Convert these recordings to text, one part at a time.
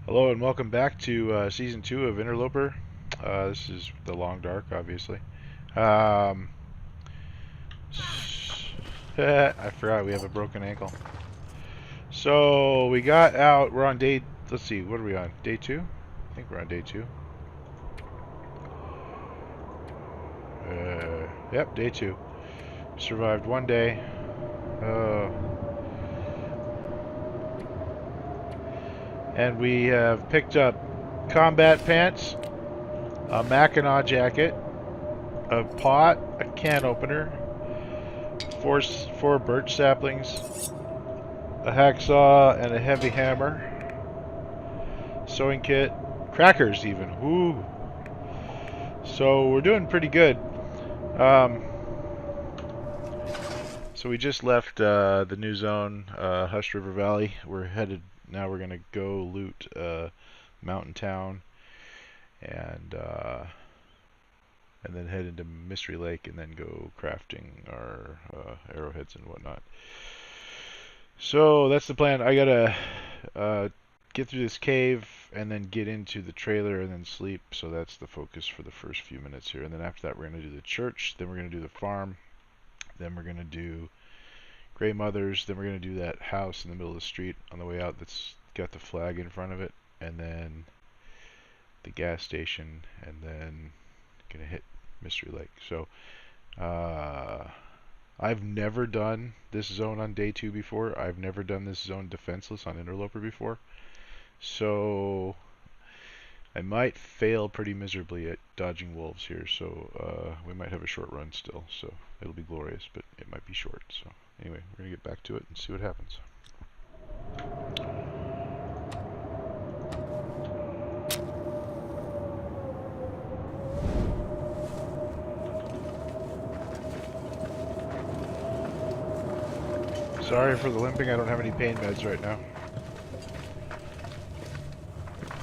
Hello and welcome back to Season 2 of Interloper. This is the Long Dark, obviously. Um, I forgot we have a broken ankle. So we got out, we're on day, let's see, what are we on? Day 2? I think we're on day 2. Yep, day 2. Survived one day. And we have picked up combat pants, a Mackinac jacket, a pot, a can opener, four birch saplings, a hacksaw, and a heavy hammer, sewing kit, crackers even. Ooh. So we're doing pretty good. Um, so we just left the new zone, Hush River Valley. We're headed now. We're gonna go loot Mountain Town and then head into Mystery Lake and then go crafting our arrowheads and whatnot. So that's the plan. I gotta get through this cave and then get into the trailer and then sleep. So that's the focus for the first few minutes here. And then after that, we're gonna do the church. Then we're gonna do the farm. Then we're gonna do Grey Mothers. Then we're gonna do that house in the middle of the street on the way out that's got the flag in front of it. And then the gas station. And then gonna hit Mystery Lake. So I've never done this zone on day 2 before. I've never done this zone defenseless on Interloper before. So I might fail pretty miserably at dodging wolves here. So we might have a short run still. So it'll be glorious, but it might be short. So anyway, we're going to get back to it and see what happens. Sorry for the limping, I don't have any pain meds right now.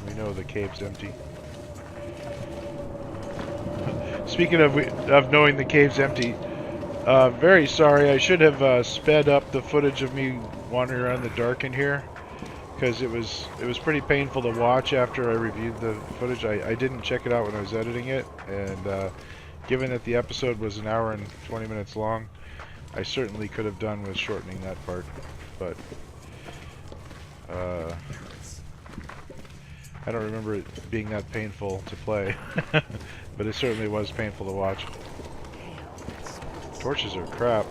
We know the cave's empty. Speaking of knowing the cave's empty, very sorry, I should have sped up the footage of me wandering around in the dark in here, because it was pretty painful to watch after I reviewed the footage. I didn't check it out when I was editing it, and given that the episode was an hour and 20 minutes long, I certainly could have done with shortening that part, but I don't remember it being that painful to play, but it certainly was painful to watch. Torches are crap.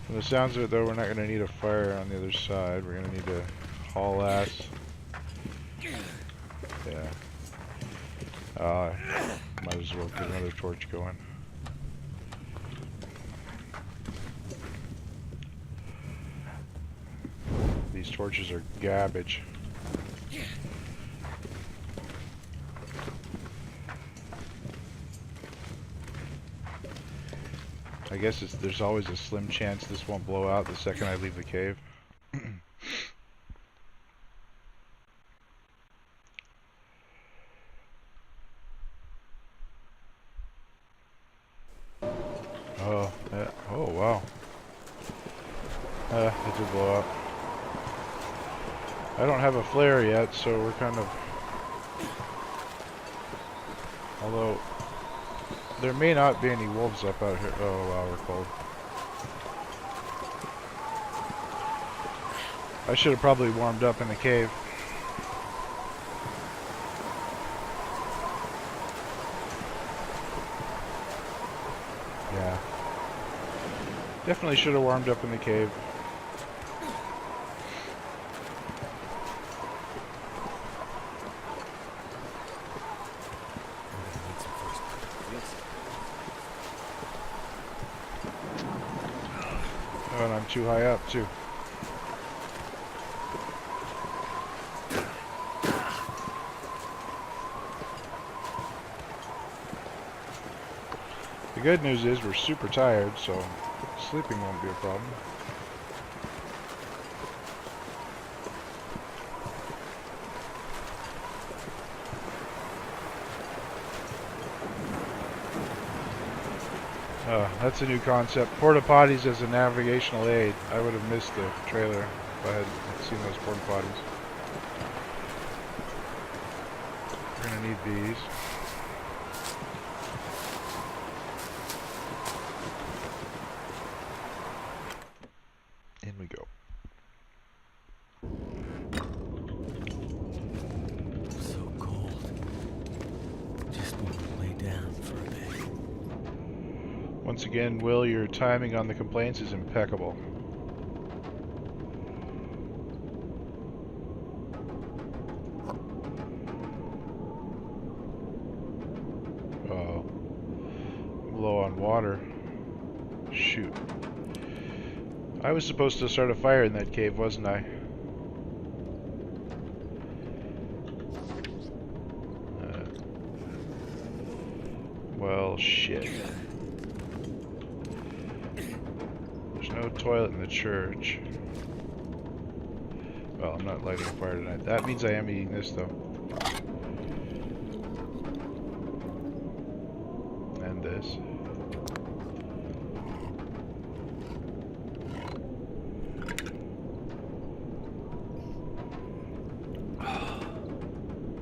From the sounds of it though, we're not going to need a fire on the other side. We're going to need to haul ass. Yeah. Might as well get another torch going. These torches are garbage. I guess there's always a slim chance this won't blow out the second I leave the cave. Oh, yeah. Oh wow. It did blow up. I don't have a flare yet, so we're kind of... Although, there may not be any wolves up out here. Oh wow, we're cold. I should have probably warmed up in the cave. Yeah. Definitely should have warmed up in the cave. Oh, and I'm too high up too. The good news is we're super tired, so sleeping won't be a problem. That's a new concept. Porta potties as a navigational aid. I would have missed the trailer if I had seen those porta potties. We're gonna need these. In we go. So cold. Just want to lay down for a bit. Once again, Will, your timing on the complaints is impeccable. Oh, I'm low on water. Shoot. I was supposed to start a fire in that cave, wasn't I? Well, shit. There's no toilet in the church. Well, I'm not lighting a fire tonight. That means I am eating this, though. And this.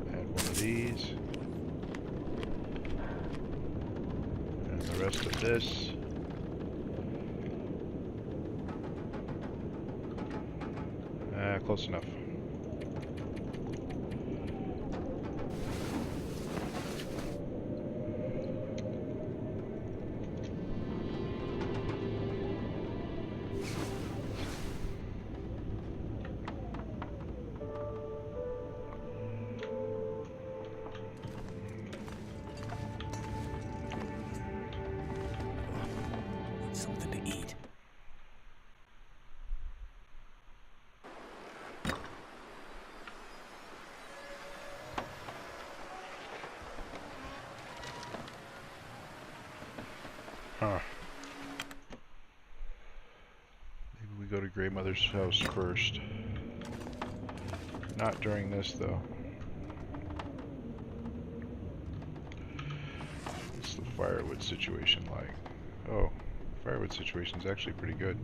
And one of these. And the rest of this. Close enough. Something to eat. Huh. Maybe we go to Grandmother's house first. Not during this, though. What's the firewood situation like? Oh, firewood situation is actually pretty good.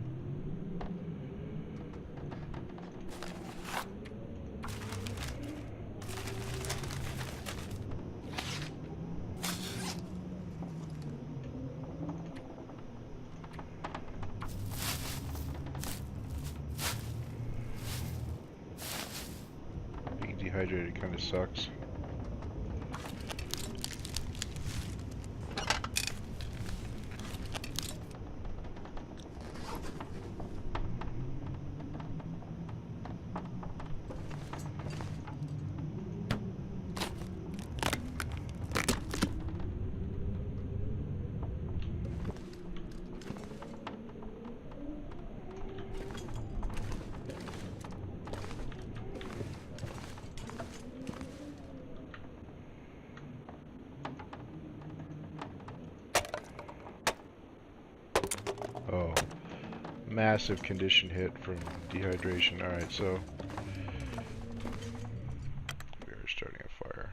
Being dehydrated kind of sucks. Oh, massive condition hit from dehydration. Alright, so we are starting a fire.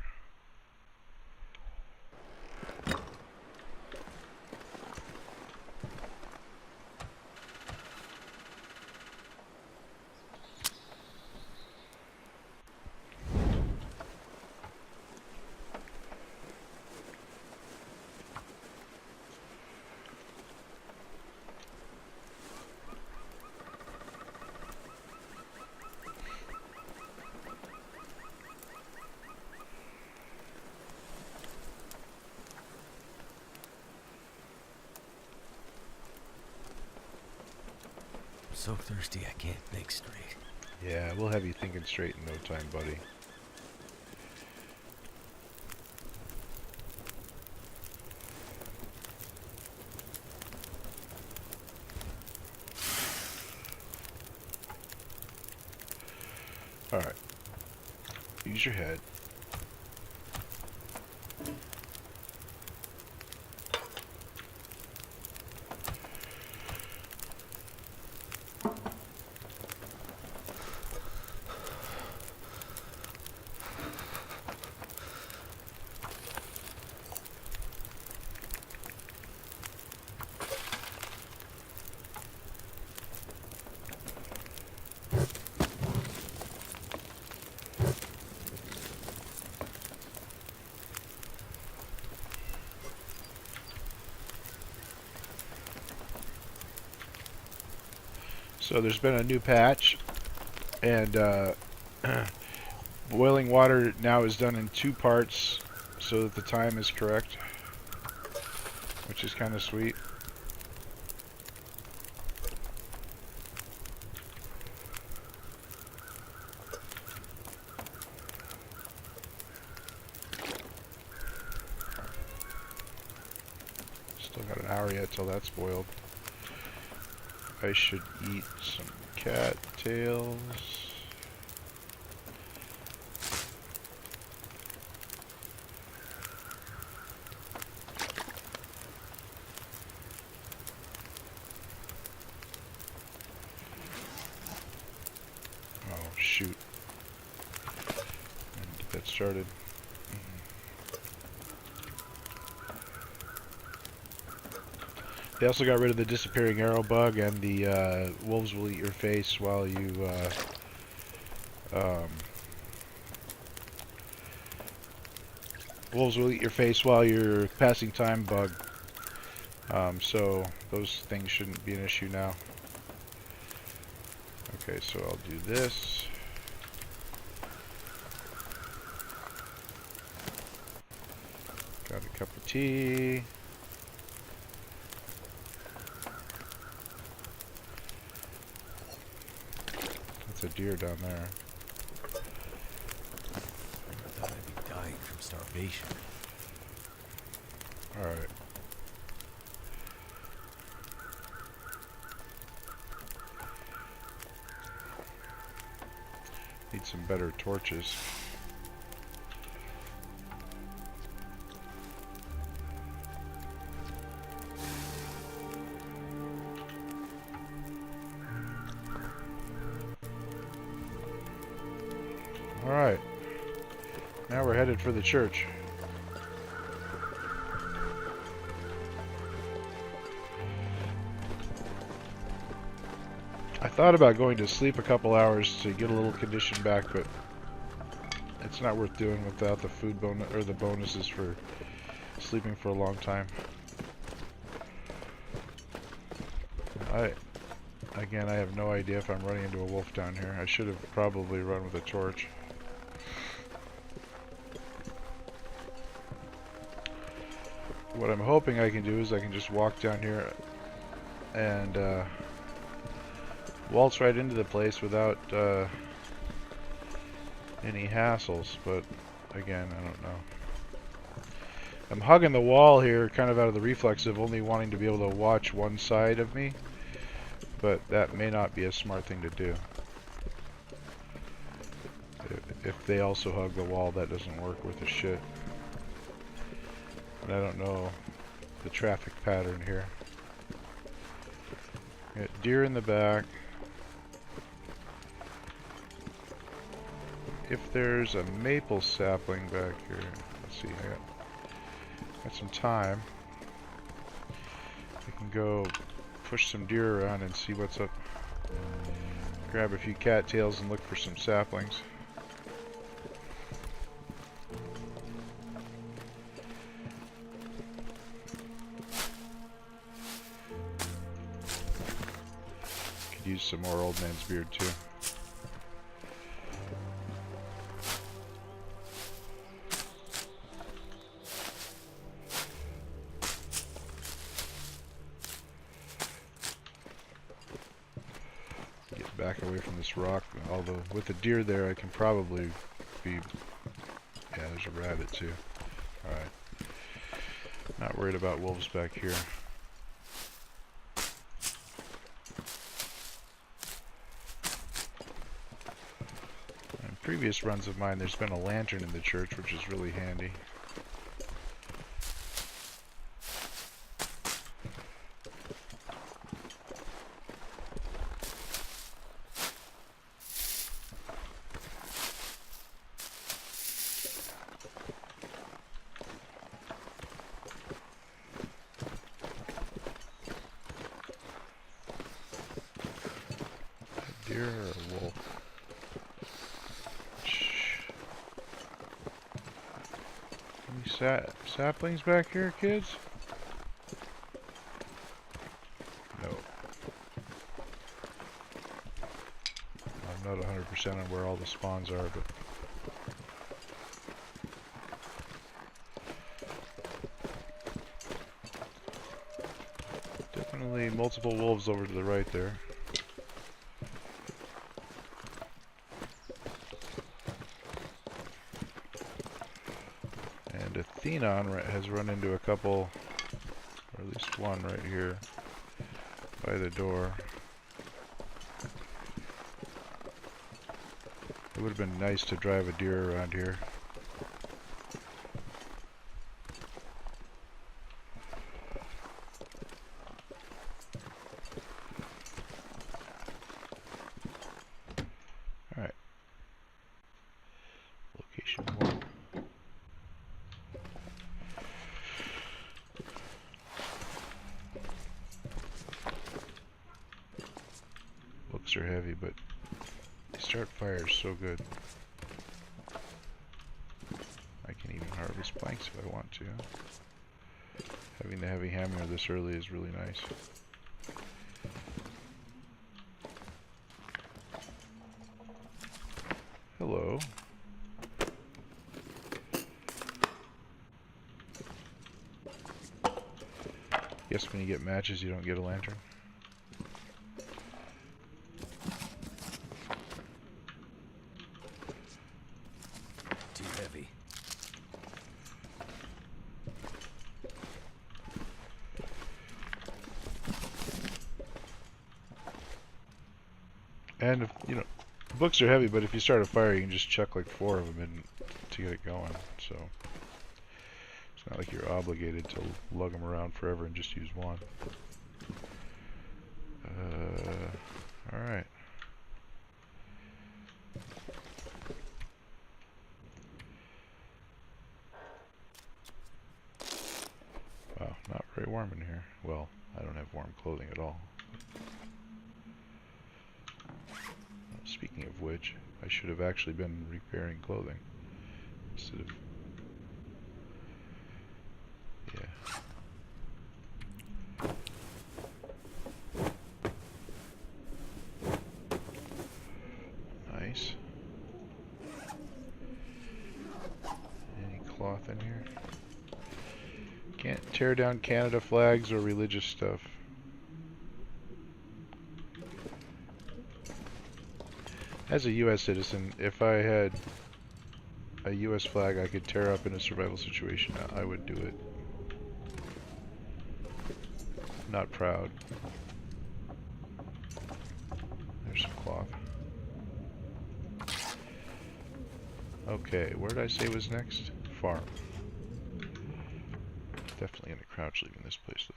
So thirsty I can't think straight. Yeah, we'll have you thinking straight in no time, buddy. Alright. Use your head. So there's been a new patch, and boiling water now is done in 2 parts so that the time is correct, which is kind of sweet. Still got an hour yet till that's boiled. I should eat some cattails. Oh, shoot. And get that started. They also got rid of the disappearing arrow bug, and the wolves will eat your face while you wolves will eat your face while you're passing time bug. So those things shouldn't be an issue now. Okay, so I'll do this. Got a cup of tea. That's a deer down there. I thought I'd be dying from starvation. Alright. Need some better torches. Alright. Now we're headed for the church. I thought about going to sleep a couple hours to get a little condition back, but it's not worth doing without the food bonus or the bonuses for sleeping for a long time. Again, I have no idea if I'm running into a wolf down here. I should have probably run with a torch. What I'm hoping I can do is I can just walk down here and waltz right into the place without any hassles, but again, I don't know. I'm hugging the wall here, kind of out of the reflex of only wanting to be able to watch one side of me, but that may not be a smart thing to do. If they also hug the wall, that doesn't work worth a shit. And I don't know the traffic pattern here. Got deer in the back. If there's a maple sapling back here, let's see, I got some time. I can go push some deer around and see what's up. Grab a few cattails and look for some saplings. Could use some more old man's beard too. Back away from this rock, although with the deer there I can probably be... Yeah, there's a rabbit too. Alright. Not worried about wolves back here. In previous runs of mine there's been a lantern in the church, which is really handy. Deer or a wolf? Any saplings back here, kids? No. I'm not 100% on where all the spawns are, but definitely multiple wolves over to the right there. And Athenon has run into a couple, or at least one right here by the door. It would have been nice to drive a deer around here. Alright. Location 1. Books are heavy, but they start fires so good. I can even harvest planks if I want to. Having the heavy hammer this early is really nice. Hello. Guess when you get matches you don't get a lantern. Too heavy. And if, you know, books are heavy, but if you start a fire you can just chuck like 4 of them in to get it going, so it's not like you're obligated to lug them around forever and just use one. Alright. Wow, not very warm in here. Well, I don't have warm clothing at all. Speaking of which, I should have actually been repairing clothing instead of... Yeah. Nice. Any cloth in here? Can't tear down Canada flags or religious stuff. As a US citizen, if I had a US flag I could tear up in a survival situation, I would do it. Not proud. There's some cloth. Okay, where did I say was next? Farm. Definitely gonna crouch leaving this place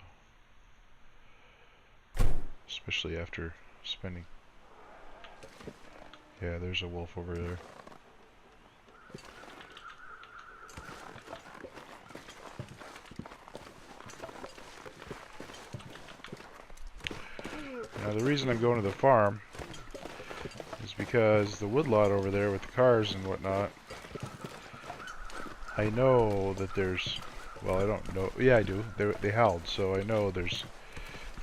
though. Especially after spending... Yeah, there's a wolf over there. Now the reason I'm going to the farm is because the woodlot over there with the cars and whatnot, I know that there's, well, I don't know, yeah I do, they howled, so I know there's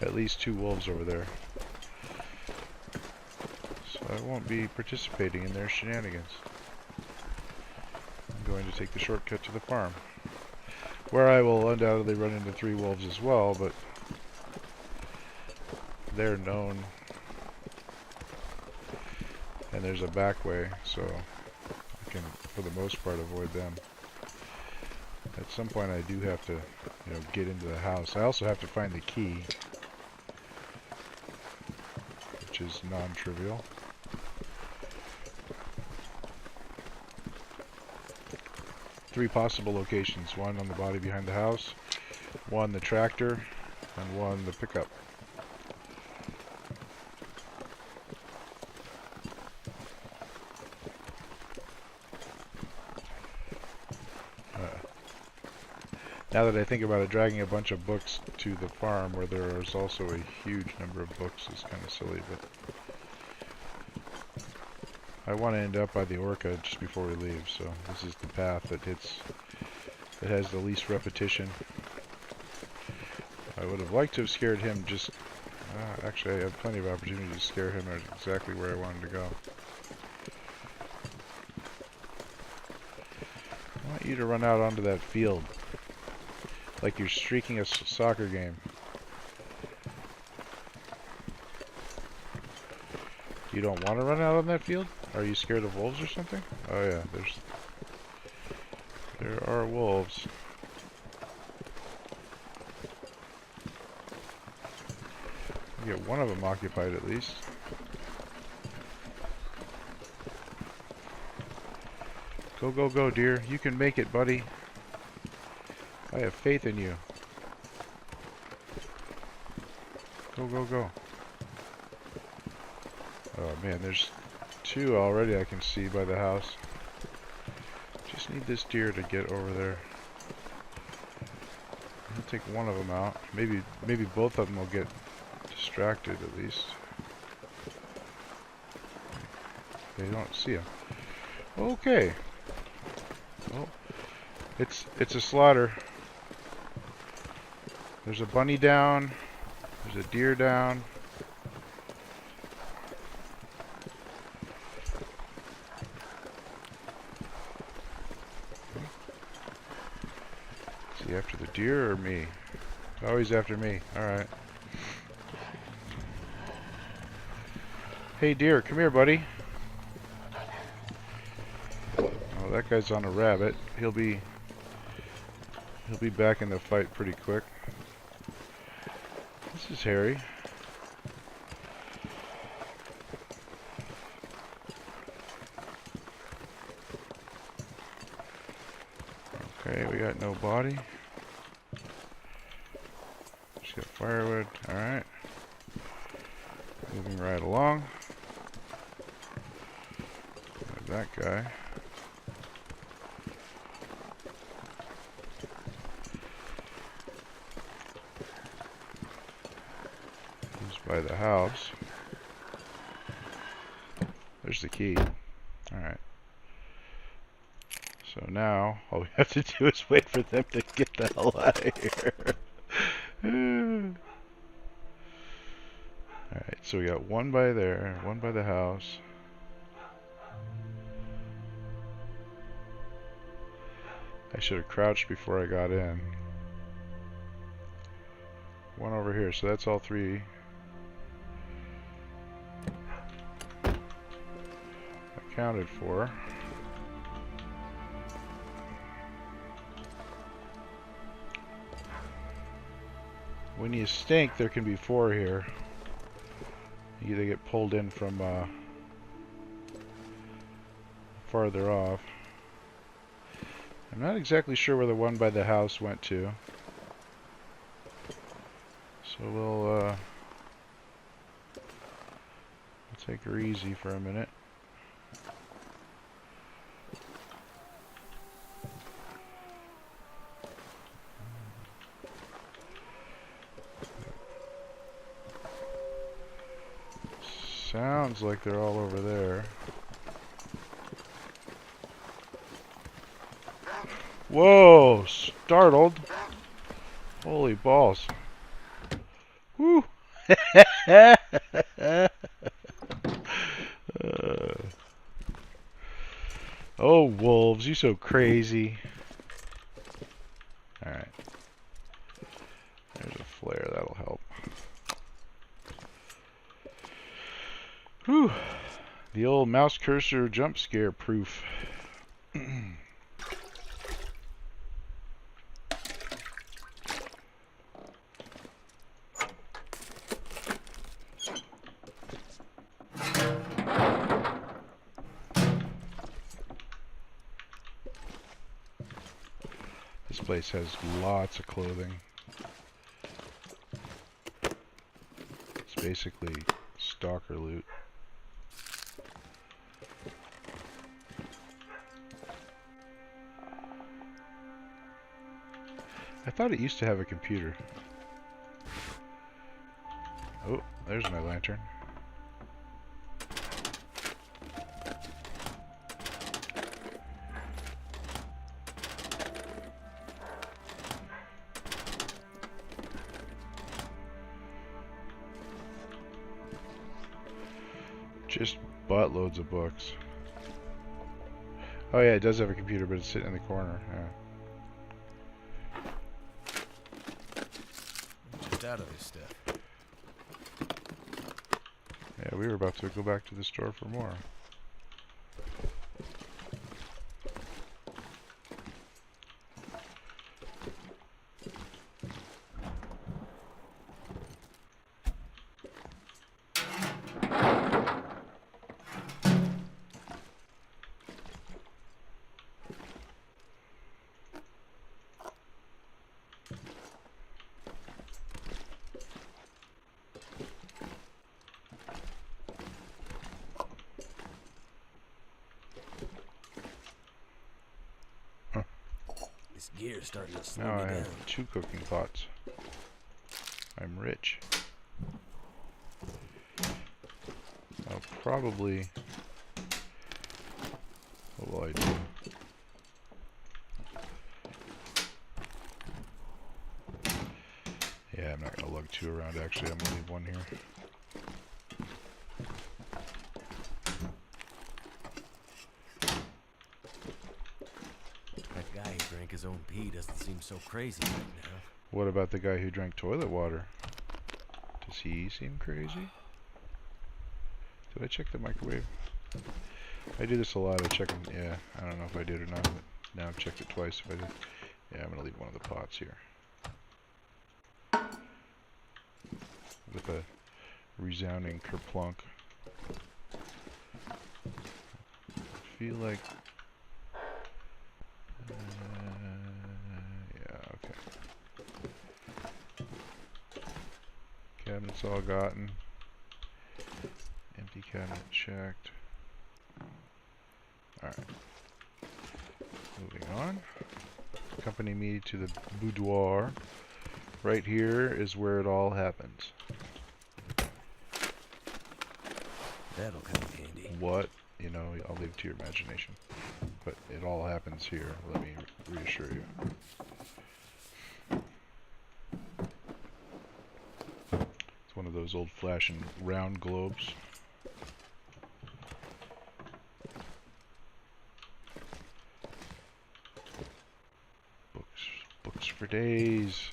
at least 2 wolves over there. So I won't be participating in their shenanigans. I'm going to take the shortcut to the farm, where I will undoubtedly run into 3 wolves as well, but they're known. And there's a back way, so I can, for the most part, avoid them. At some point I do have to, you know, get into the house. I also have to find the key, which is non-trivial. Three possible locations. One on the body behind the house, one the tractor, and one the pickup. Now that I think about it, dragging a bunch of books to the farm where there is also a huge number of books is kind of silly, but I want to end up by the orca just before we leave, so this is the path that has the least repetition. I would have liked to have scared him just... actually, I have plenty of opportunity to scare him at exactly where I wanted to go. I want you to run out onto that field. Like you're streaking a soccer game. You don't want to run out on that field? Are you scared of wolves or something? Oh yeah, there are wolves. Get one of them occupied at least. Go, go, go, dear. You can make it, buddy. I have faith in you. Go, go, go. Oh man, there's two already I can see by the house. Just need this deer to get over there. I'll take one of them out. Maybe both of them will get distracted at least. They don't see him. Okay. Oh, it's a slaughter. There's a bunny down. There's a deer down. Is he after the deer or me? Oh, he's after me. Alright. Hey deer, come here, buddy. Oh, that guy's on a rabbit. He'll be back in the fight pretty quick. This is Harry. Okay, we got no body. Just got firewood. Alright. Moving right along. That guy. He's by the house. There's the key. Alright. So now, all we have to do is wait for them to get the hell out of here. Alright, so we got one by there, one by the house. I should have crouched before I got in. One over here, so that's all three. Accounted for. When you stink, there can be four here. You either get pulled in from farther off. I'm not exactly sure where the one by the house went to. So we'll take her easy for a minute. Sounds like they're all over there. Whoa! Startled. Holy balls. Woo! Oh, wolves, you so crazy. Alright. There's a flare, that'll help. Whew. The old mouse cursor jump scare proof. This place has lots of clothing. It's basically stalker loot. I thought it used to have a computer. Oh, there's my lantern. Just buttloads of books. Oh yeah, it does have a computer, but it's sitting in the corner. Just out of this stuff. Yeah, we were about to go back to the store for more. This gear's starting to slow Now me I down. have 2 cooking pots. I'm rich. I'll probably... What will I do? Yeah, I'm not going to lug 2 around actually. I'm going to leave 1 here. That guy who drank his own pee doesn't seem so crazy right now. What about the guy who drank toilet water? Does he seem crazy? Did I check the microwave? I do this a lot. I check them. Yeah, I don't know if I did or not, but now I've checked it twice if I did. Yeah, I'm going to leave one of the pots here. With a resounding kerplunk. I feel like... yeah, okay. Cabinets all gotten. Empty cabinet checked. Alright. Moving on. Accompany me to the boudoir. Right here is where it all happens. That'll come in handy. What? You know, I'll leave it to your imagination. But it all happens here, let me reassure you. It's one of those old flashing round globes. Books for days.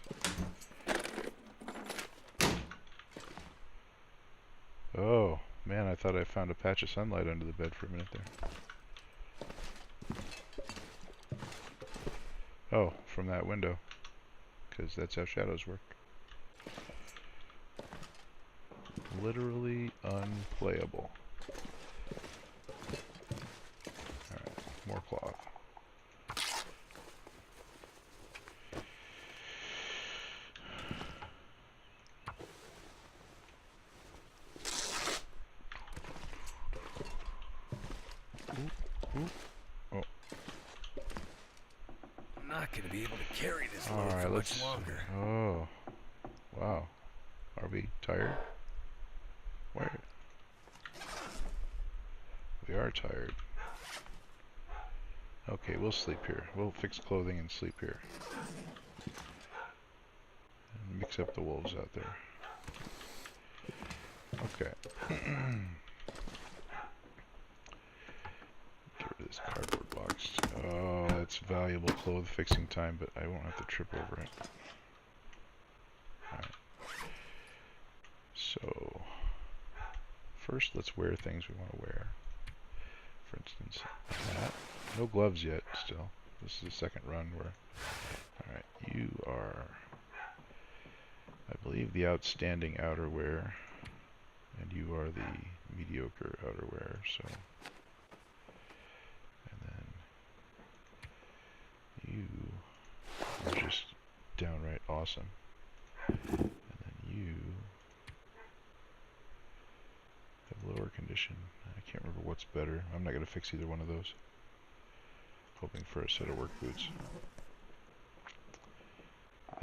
Oh, man, I thought I found a patch of sunlight under the bed for a minute there. Oh, from that window. Because that's how shadows work. Literally unplayable. Alright, more cloth. Oh. I'm not gonna be able to carry this load Alright, for let's... much longer. Oh. Wow. Are we tired? Where? We are tired. Okay, we'll sleep here. We'll fix clothing and sleep here. And mix up the wolves out there. Okay. Get rid of this cardboard box. Oh, that's valuable clothes fixing time, but I won't have to trip over it. Alright. So, first let's wear things we want to wear. For instance, that. No gloves yet, still. This is the second run where... Alright, you are... I believe the outstanding outerwear. And you are the mediocre outerwear, so... And then... You are just downright awesome. And then you... have lower condition. I can't remember what's better. I'm not going to fix either one of those. Hoping for a set of work boots.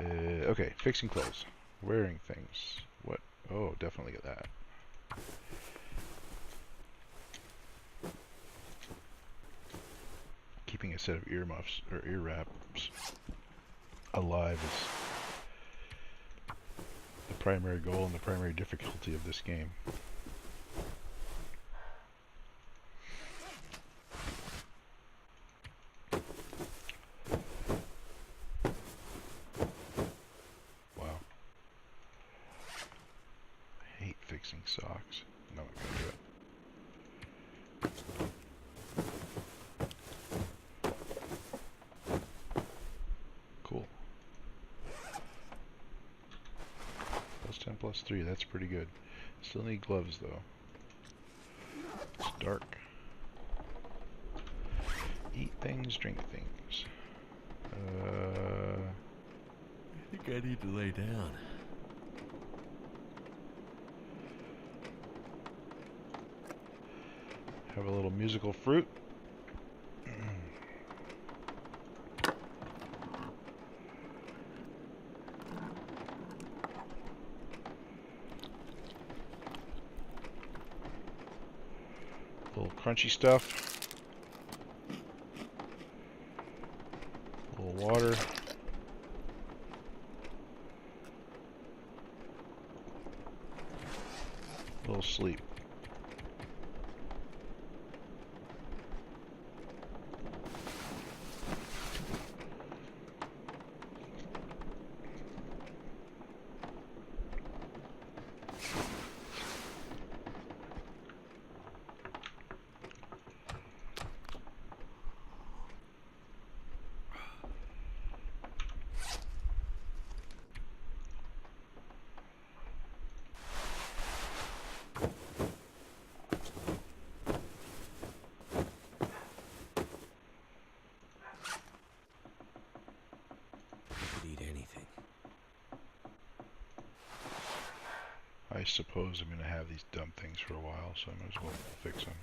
Okay, fixing clothes. Wearing things. What? Oh, definitely get that. Keeping a set of earmuffs, or ear wraps, alive is the primary goal and the primary difficulty of this game. Socks. No, I can't do it. Cool. +10 +3, that's pretty good. Still need gloves though. It's dark. Eat things, drink things. I think I need to lay down. Have a little musical fruit. Little crunchy stuff. A little water. A little sleep. I suppose I'm going to have these dumb things for a while, so I might as well fix them.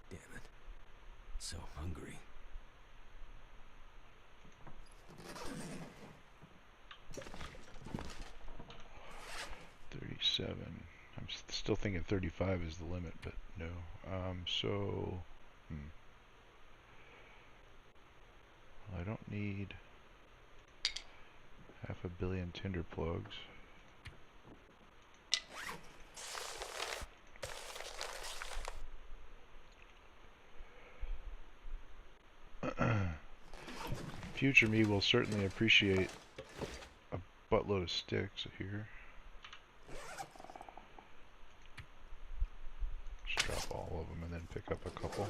Damn it. So hungry. I'm still thinking 35 is the limit, but no. I don't need 500 million tinder plugs. Future me will certainly appreciate a buttload of sticks here. Just drop all of them and then pick up a couple.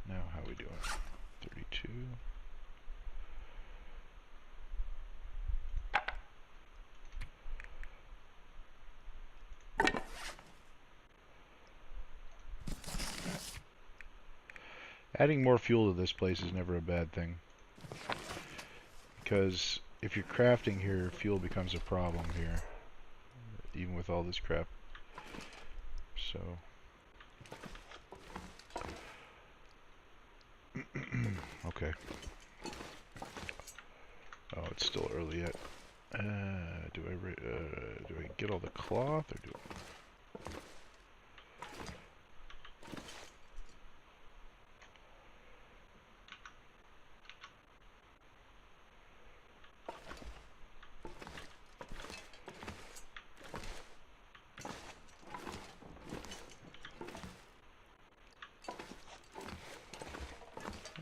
Now, how we doing? 32. Adding more fuel to this place is never a bad thing, because if you're crafting here, fuel becomes a problem here, even with all this crap. So okay. Oh, it's still early yet. Do I get all the cloth or do I?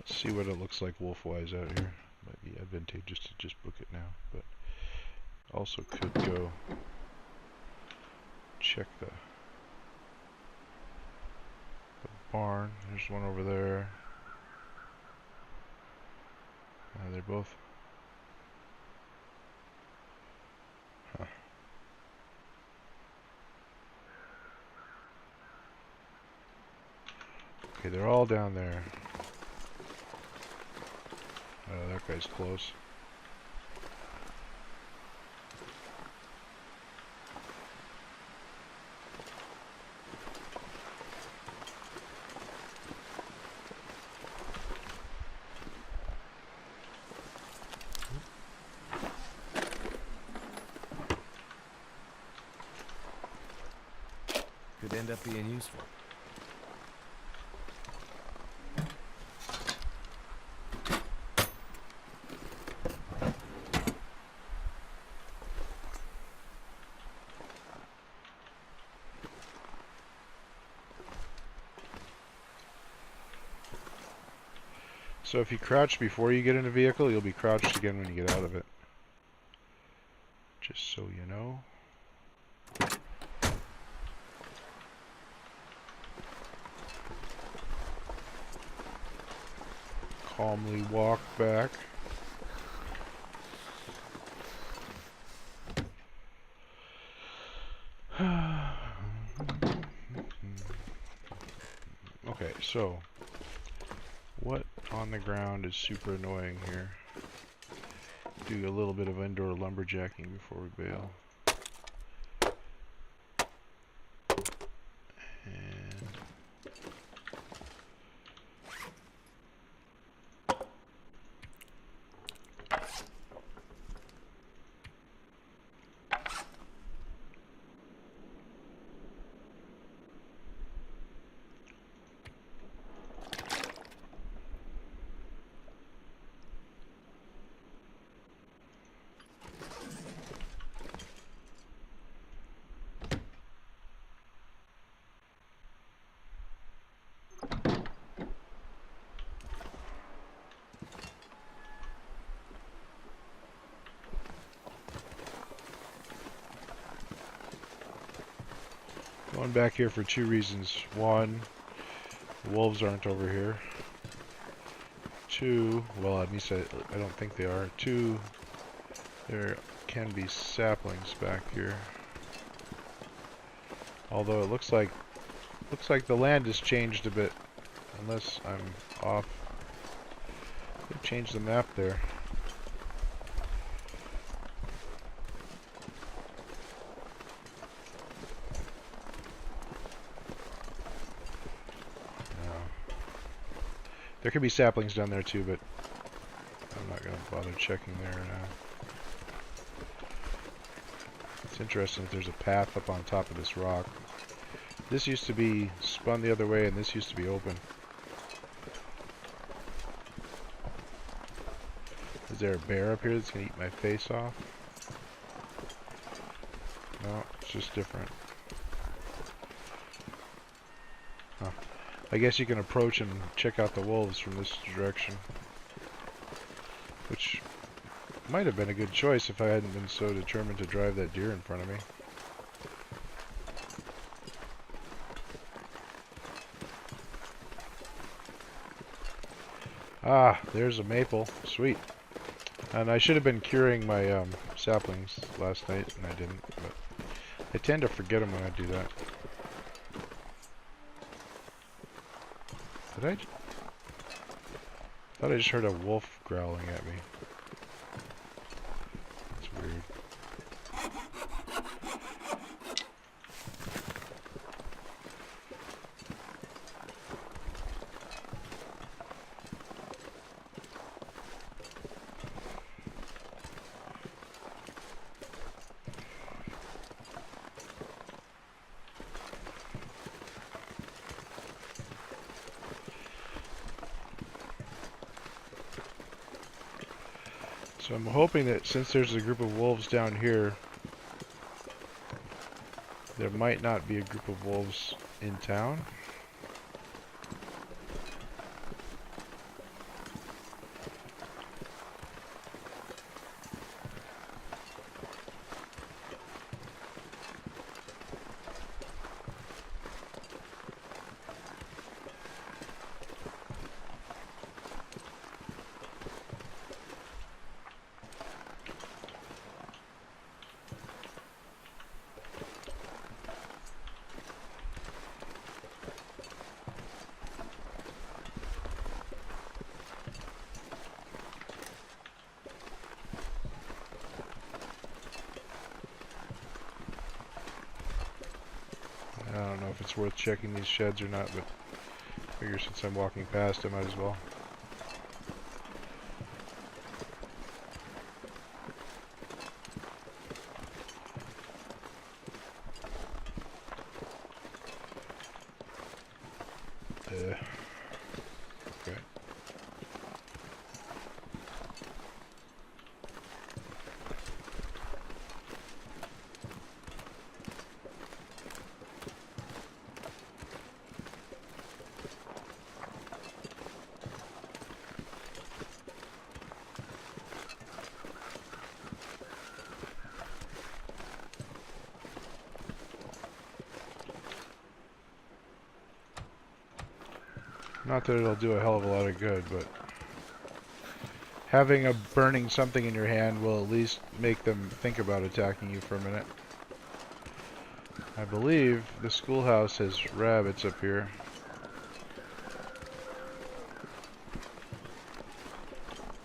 See what it looks like wolf-wise out here. Might be advantageous to just book it now, but also could go check the barn. There's one over there. They're both. Huh. Okay, they're all down there. That guy's close. Could end up being useful. So if you crouch before you get in a vehicle, you'll be crouched again when you get out of it. Just so you know. Calmly walk back. Okay, so what on the ground is super annoying here? Do a little bit of indoor lumberjacking before we bail. And going back here for two reasons. One, the wolves aren't over here. Two, well, at least I don't think they are. Two, there can be saplings back here. Although it looks like the land has changed a bit, unless I'm off. They've changed the map there. There could be saplings down there too, but I'm not going to bother checking there now. It's interesting that there's a path up on top of this rock. This used to be spun the other way, and this used to be open. Is there a bear up here that's going to eat my face off? No, it's just different. Huh. I guess you can approach and check out the wolves from this direction. Which might have been a good choice if I hadn't been so determined to drive that deer in front of me. Ah, there's a maple. Sweet. And I should have been curing my saplings last night, and I didn't. But I tend to forget them when I do that. Did I? Thought I just heard a wolf growling at me. That's weird. So I'm hoping that since there's a group of wolves down here, there might not be a group of wolves in town. I don't know if it's worth checking these sheds or not, but I figure since I'm walking past, I might as well. Okay. Not that it'll do a hell of a lot of good, but having a burning something in your hand will at least make them think about attacking you for a minute. I believe the schoolhouse has rabbits up here.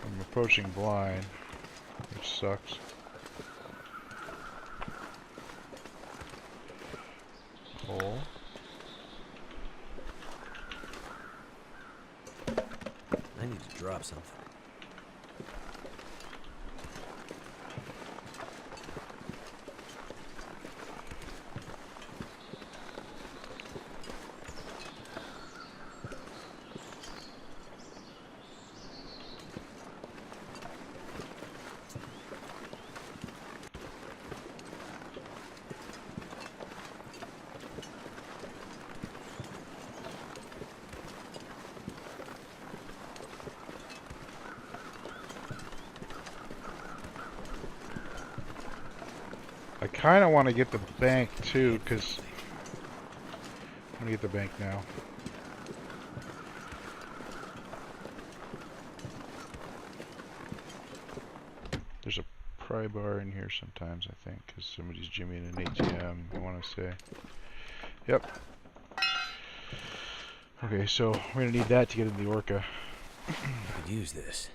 I'm approaching blind, which sucks. Hole. I need to drop something. I kind of want to get the bank too, because I'm going to get the bank now. There's a pry bar in here sometimes, I think, because somebody's jimmying an ATM, I want to say. Yep. Okay, so we're going to need that to get into the Orca. I could use this.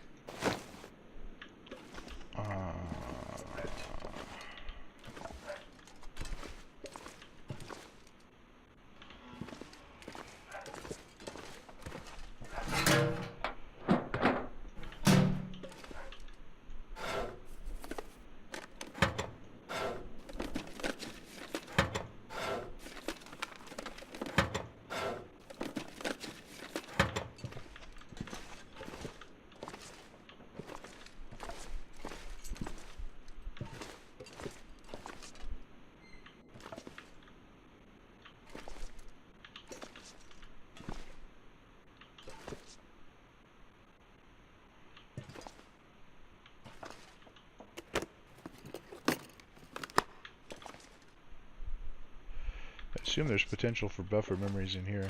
I assume there's potential for buffer memories in here.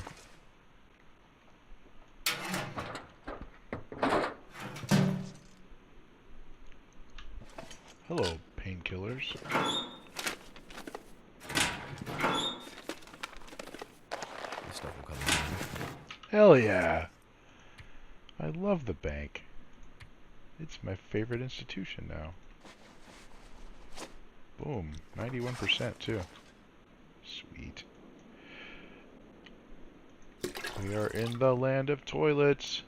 Hello, painkillers. This stuff will come in handy. Hell yeah! I love the bank. It's my favorite institution now. Boom, 91% too. Sweet. We are in the land of toilets,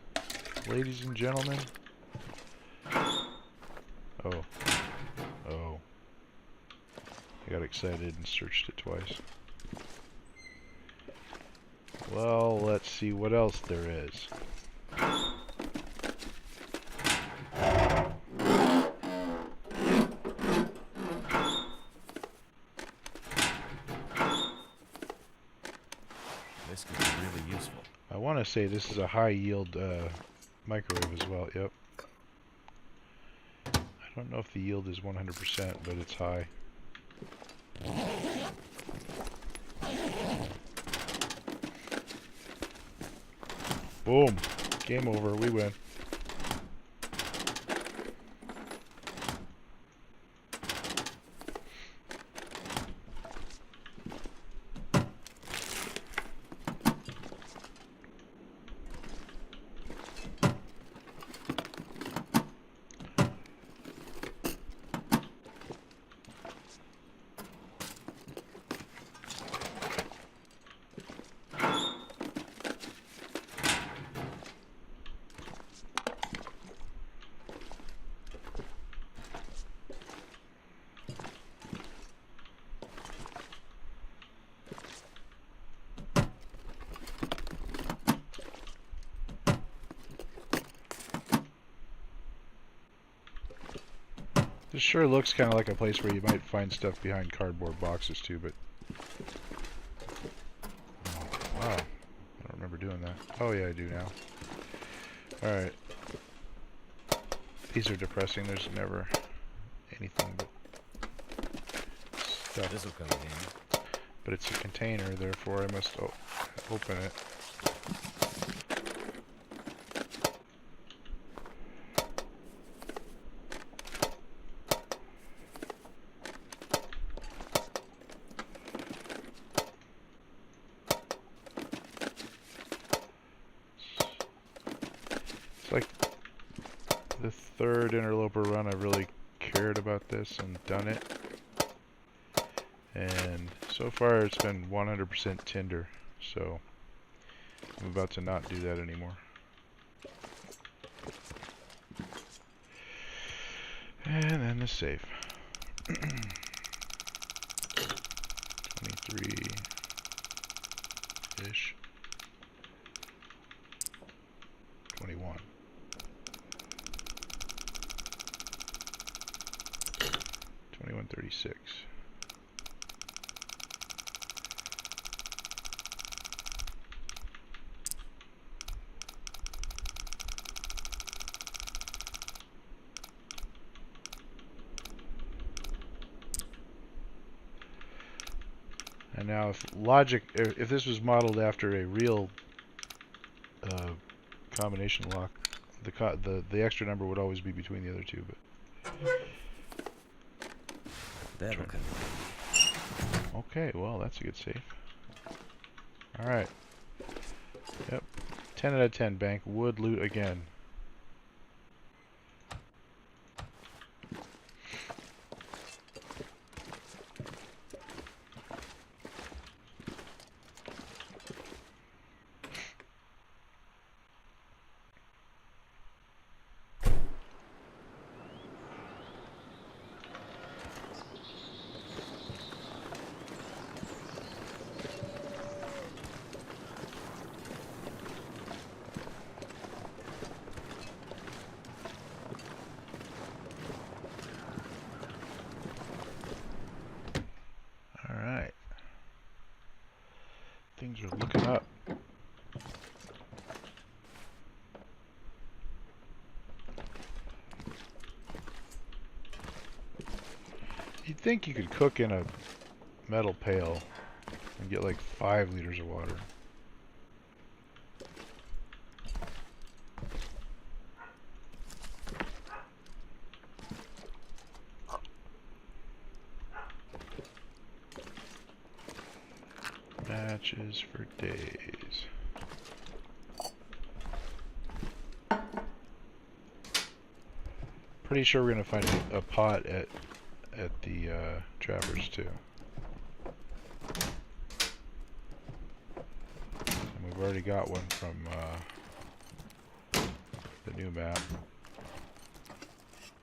ladies and gentlemen. Oh. Oh. I got excited and searched it twice. Well, let's see what else there is. This could be really useful. I want to say this is a high yield microwave as well. Yep. I don't know if the yield is 100%, but it's high. Boom. Game over. We win. This sure looks kind of like a place where you might find stuff behind cardboard boxes too, but... Oh, wow. I don't remember doing that. Oh yeah, I do now. Alright. These are depressing. There's never anything but stuff. This will come in handy. But it's a container, therefore I must open it. the third interloper run I've really cared about this and done it. And so far it's been 100% tinder, so I'm about to not do that anymore. And then the save. 23-ish. 21. 2136. And now if this was modeled after a real combination lock, the extra number would always be between the other two. But That'll come. okay, well that's a good save. All right. Yep. 10 out of 10. Bank would loot again. Alright. Things are looking up. You'd think you could cook in a metal pail and get like 5 liters of water. Matches for days. Pretty sure we're gonna find a pot at the trappers too. And we've already got one from the new map.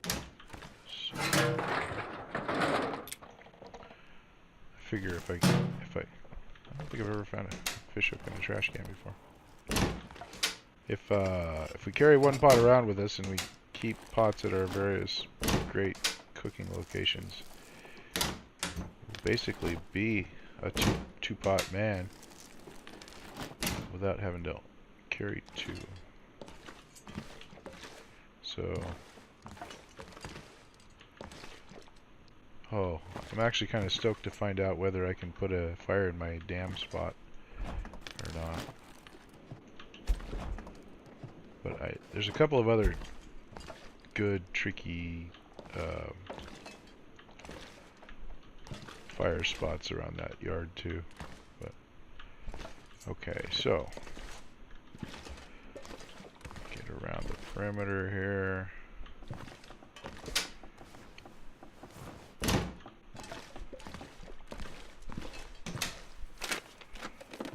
So I figure if I I don't think I've ever found a fish hook in a trash can before. If we carry one pot around with us and we keep pots at our various great cooking locations, we'll basically be a two pot man without having to carry two. So, oh, I'm actually kind of stoked to find out whether I can put a fire in my dam spot or not. But there's a couple of other good, tricky fire spots around that yard too. But okay, so get around the perimeter here.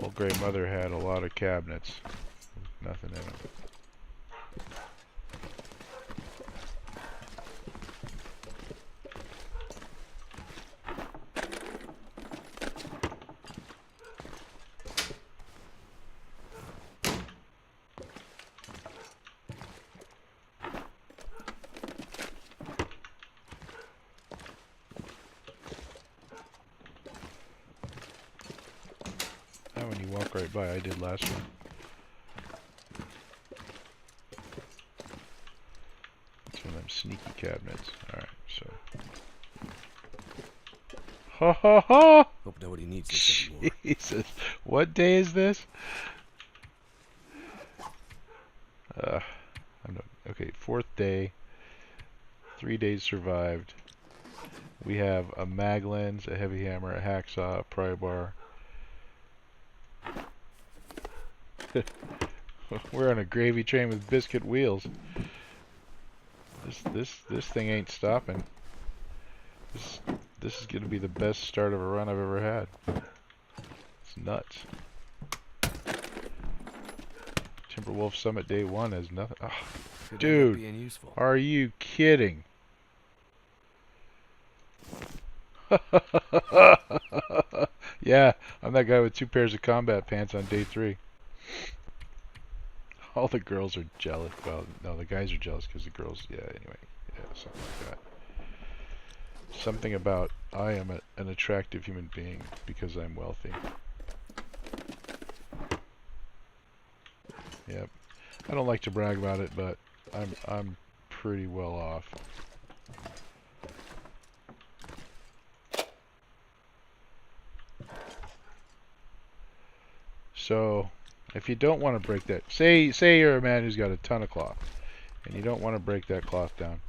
Old Grey Mother had a lot of cabinets with nothing in them. That one you walk right by, I did last one. It's one of them sneaky cabinets. Alright, so. Ha ha ha! Hope nobody needs this anymore. Jesus, what day is this? Okay, 4th day. 3 days survived. We have a mag lens, a heavy hammer, a hacksaw, a pry bar. We're on a gravy train with biscuit wheels. This thing ain't stopping. This this is gonna be the best start of a run I've ever had. It's nuts. Timberwolf Summit Day 1 has nothing. Oh, Could end up dude, being useful. are you kidding? Yeah, I'm that guy with 2 pairs of combat pants on day 3. All the girls are jealous. Well, no, the guys are jealous because the girls. Yeah, anyway, yeah, something like that. Something about I am an attractive human being because I'm wealthy. Yep. I don't like to brag about it, but I'm pretty well off. So, if you don't want to break that, say you're a man who's got a ton of cloth, and you don't want to break that cloth down.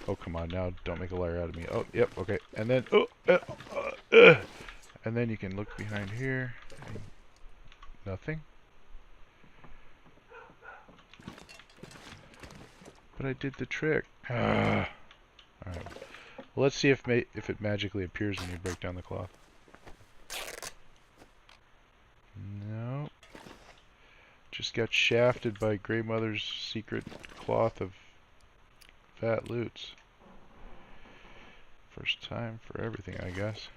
Oh, come on now, don't make a liar out of me. Oh, yep, okay. And then, and then you can look behind here. Nothing. But I did the trick. Alright. Well, let's see if it magically appears when you break down the cloth. No. Just got shafted by Grey Mother's secret cloth of fat loots. First time for everything, I guess.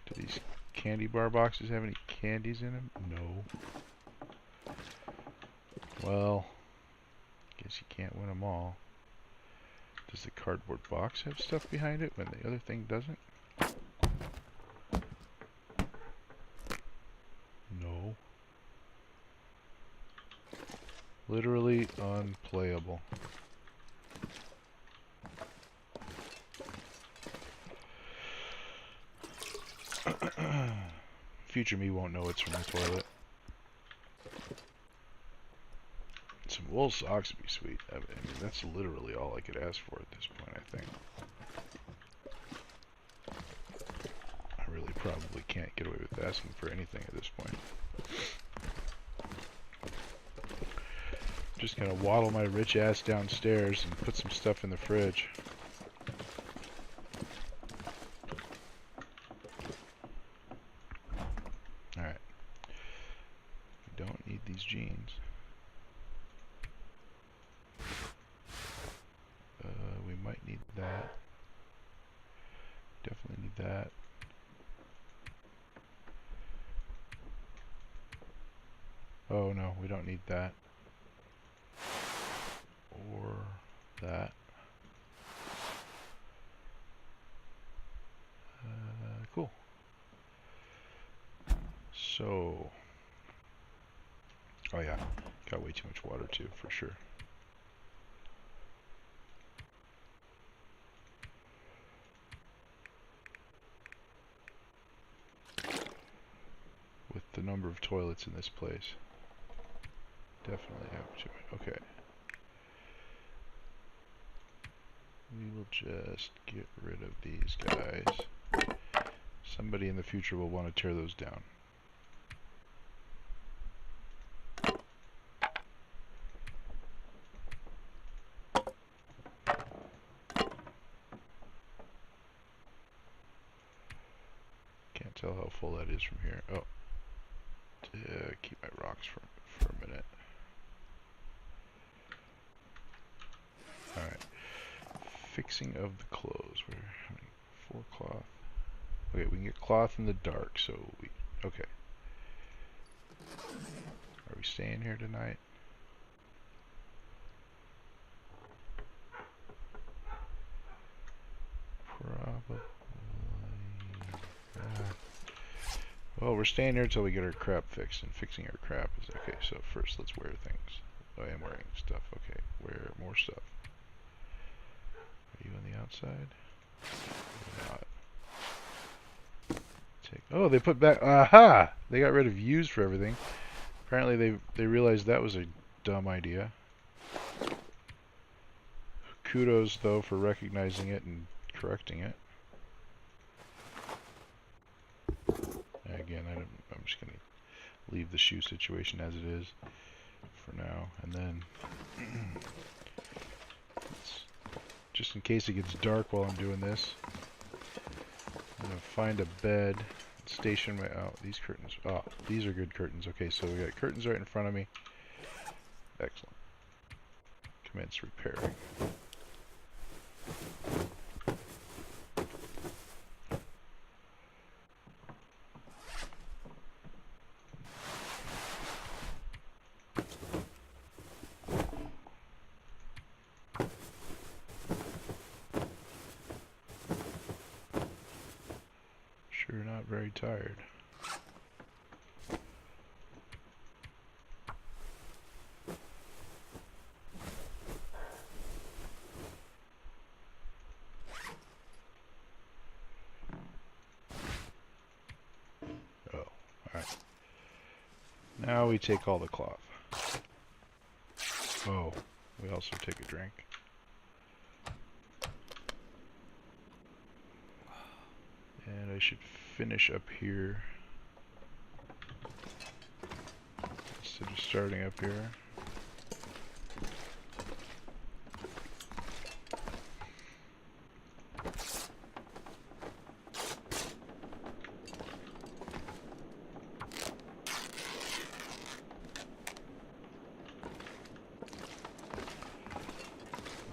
Do these candy bar boxes have any candies in them? No. Well, guess you can't win them all. Does the cardboard box have stuff behind it when the other thing doesn't? No. Literally unplayable. Future me won't know it's from the toilet. Some wool socks would be sweet. I mean, that's literally all I could ask for at this point, I think. I really probably can't get away with asking for anything at this point. Just gonna waddle my rich ass downstairs and put some stuff in the fridge. Alright. We don't need these jeans. We might need that. Definitely need that. Oh no, we don't need that. Or that. Cool. So, oh yeah, got way too much water too, for sure. With the number of toilets in this place, definitely have too much. Okay. We will just get rid of these guys. Somebody in the future will want to tear those down. Can't tell how full that is from here. Oh, keep my rocks for a minute. Alright. Fixing of the clothes. We're having 4 cloth. Okay, we can get cloth in the dark, so we... Okay. Are we staying here tonight? Probably. Well, we're staying here until we get our crap fixed, and fixing our crap is... Okay, so first let's wear things. Oh, I am wearing stuff. Okay, wear more stuff. Are you on the outside? Not. Oh, they put back... Aha! They got rid of views for everything. Apparently they realized that was a dumb idea. Kudos, though, for recognizing it and correcting it. Again, I'm just going to leave the shoe situation as it is for now. And then just in case it gets dark while I'm doing this, I'm gonna find a bed, station my, oh, these curtains, oh, these are good curtains. Okay, so we got curtains right in front of me. Excellent. Commence repairing. Sure not very tired. Oh, alright. Now we take all the cloth. Oh, we also take a drink. And I should finish up here instead of starting up here.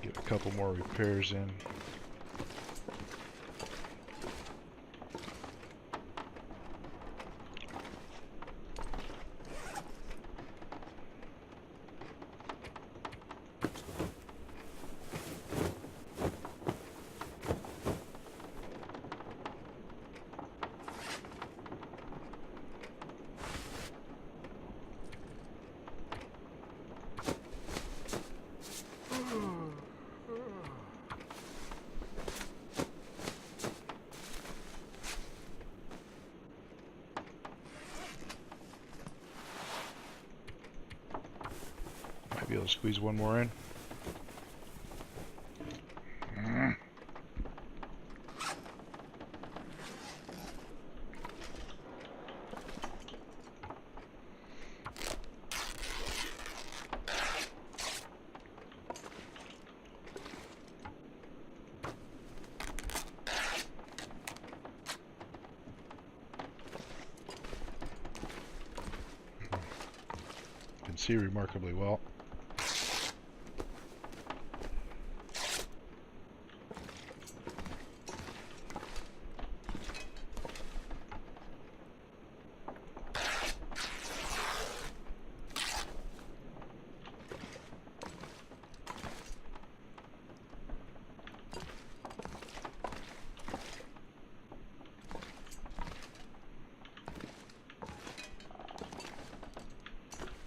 Get a couple more repairs in. Might be able to squeeze one more in. Can see remarkably well.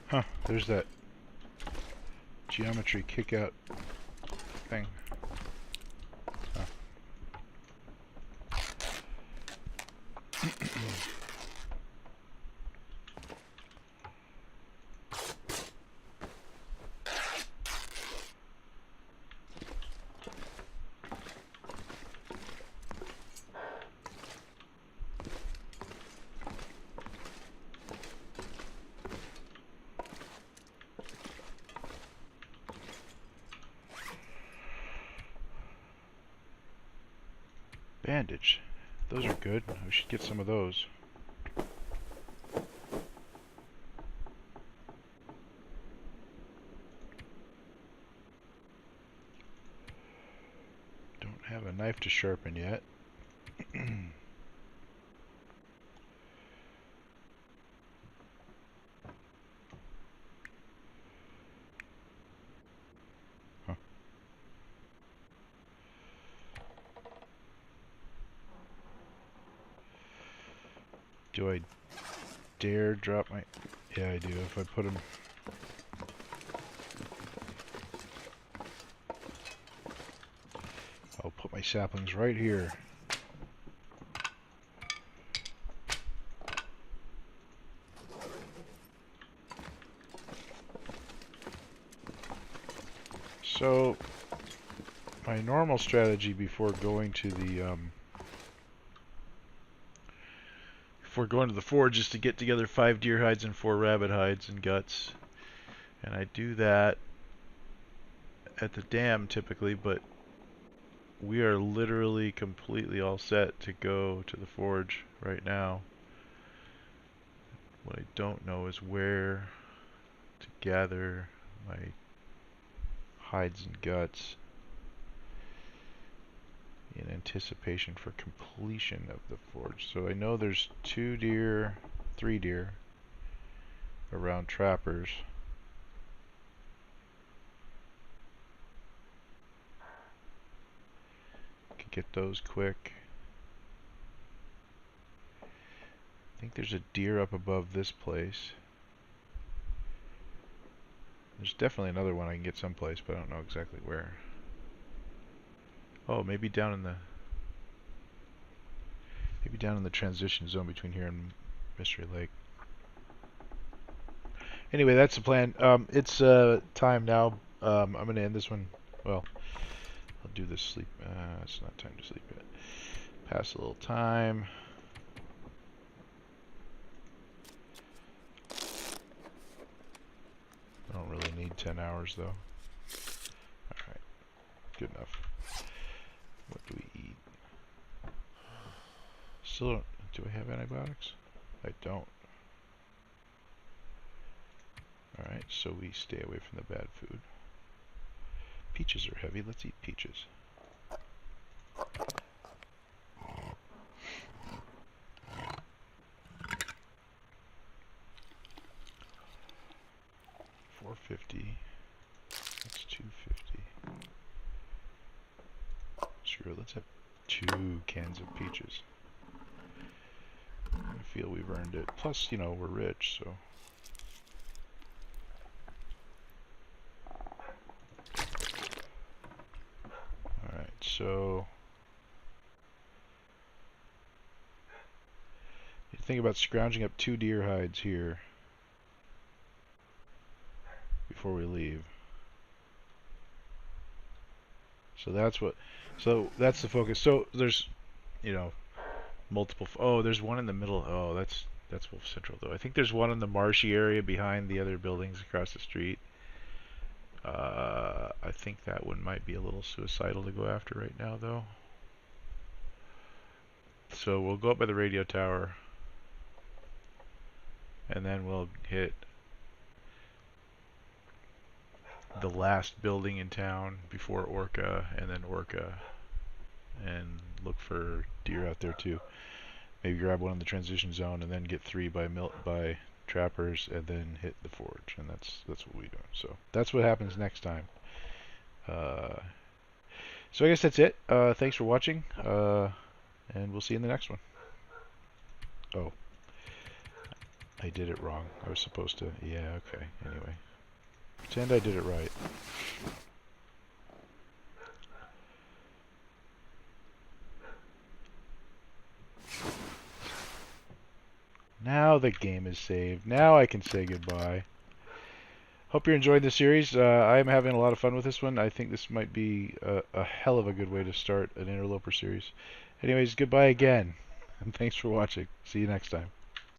Huh, there's that geometry kick out thing. Huh. Bandage. Those are good. We should get some of those. Don't have a knife to sharpen yet. Huh. Do I dare drop my... Yeah, I do. If I put them... I'll put my saplings right here. So, my normal strategy before going to the forge is to get together 5 deer hides and 4 rabbit hides and guts, And I do that at the dam typically, but we are literally completely all set to go to the forge right now. What I don't know is where to gather my hides and guts in anticipation for completion of the forge. So I know there's 2 deer, 3 deer around trappers. Could get those quick. I think there's a deer up above this place. There's definitely another one I can get someplace, but I don't know exactly where. Oh, maybe down in the transition zone between here and Mystery Lake. Anyway, that's the plan. It's time now. I'm gonna end this one. Well, I'll do this sleep. It's not time to sleep yet. Pass a little time. I don't really need 10 hours though. Alright, good enough. What do we eat? Still don't. Do I have antibiotics? I don't. Alright, so we stay away from the bad food. Peaches are heavy. Let's eat peaches. $4.50. That's $2.50. Sure, let's have 2 cans of peaches. I feel we've earned it. Plus, you know, we're rich, so. Alright, so. You think about scrounging up 2 deer hides here before we leave. So that's what. So that's the focus. So there's, you know, multiple. Oh, there's one in the middle. Oh, that's Wolf Central though. I think there's one in the marshy area behind the other buildings across the street. I think that one might be a little suicidal to go after right now though. So we'll go up by the radio tower, and then we'll hit the last building in town before Orca, and then Orca, and look for deer out there too. Maybe grab one in the transition zone, and then get 3 by trappers, and then hit the forge, and that's what we do. So that's what happens next time. So I guess that's it. Thanks for watching, and we'll see you in the next one. Oh, I did it wrong. I was supposed to. Yeah, okay. Anyway, pretend I did it right. Now the game is saved. Now I can say goodbye. Hope you're enjoying the series. I am having a lot of fun with this one. I think this might be a hell of a good way to start an Interloper series. Anyways, goodbye again, and thanks for watching. See you next time.